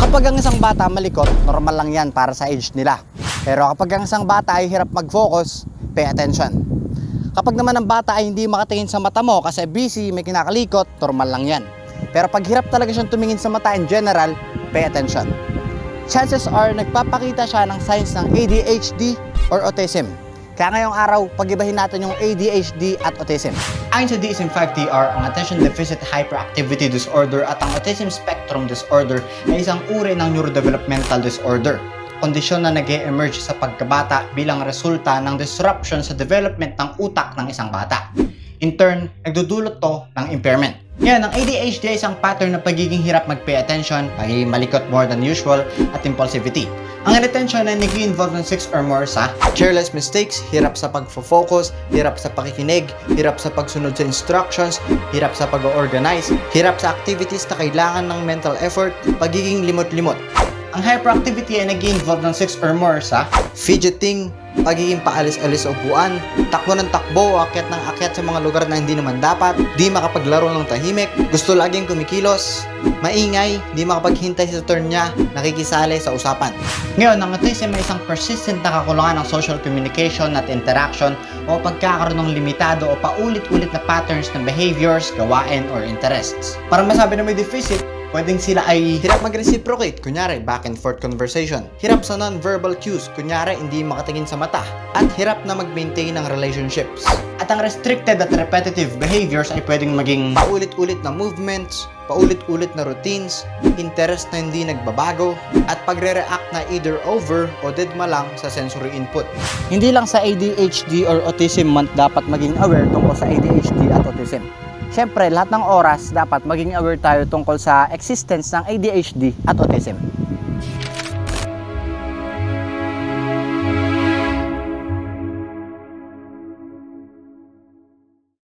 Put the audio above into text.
Kapag ang isang bata malikot, normal lang yan para sa age nila. Pero kapag ang isang bata ay hirap mag-focus, pay attention. Kapag naman ang bata ay hindi makatingin sa mata mo kasi busy, may kinakalikot, normal lang yan. Pero pag hirap talaga siyang tumingin sa mata in general, pay attention. Chances are nagpapakita siya ng signs ng ADHD or autism. Kaya ngayong araw, pag-ibahin natin yung ADHD at autism. Ayon sa DSM-5-TR, ang Attention Deficit Hyperactivity Disorder at ang Autism Spectrum Disorder ay isang uri ng neurodevelopmental disorder. Kondisyon na nag-e-emerge sa pagkabata bilang resulta ng disruption sa development ng utak ng isang bata. In turn, nagdudulot to ng impairment. Ngayon, ang ADHD ay isang pattern ng pagiging hirap mag-pay attention, pagiging malikot more than usual, at impulsivity. Ang inattention ay nag-involve ng 6 or more sa careless mistakes, hirap sa pag-focus, hirap sa pakikinig, hirap sa pagsunod sa instructions, hirap sa pag-organize, hirap sa activities na kailangan ng mental effort, pagiging limot-limot. Ang hyperactivity ay nag-involve ng 6 or more sa fidgeting, pagiging paalis-alis sa upuan, takbo ng takbo o akyat ng akyat sa mga lugar na hindi naman dapat, di makapaglaro ng tahimik, gusto laging kumikilos, maingay, di makapaghintay sa turn niya, nakikisali sa usapan. Ngayon, ang autism ay isang persistent na kakulangan ng social communication at interaction o pagkakaroon ng limitado o paulit-ulit na patterns ng behaviors, gawain, or interests. Para masabi na may deficit, pwedeng sila ay hirap mag-reciprocate, kunyari back and forth conversation. Hirap sa non-verbal cues, kunyari hindi makatingin sa mata. At hirap na mag-maintain ng relationships. At ang restricted at repetitive behaviors ay pwedeng maging paulit-ulit na movements, paulit-ulit na routines, interest na hindi nagbabago, at pagre-react na either over o dedma lang sa sensory input. Hindi lang sa ADHD or Autism Month dapat maging aware tungkol sa ADHD at autism. Siyempre, lahat ng oras dapat maging aware tayo tungkol sa existence ng ADHD at autism.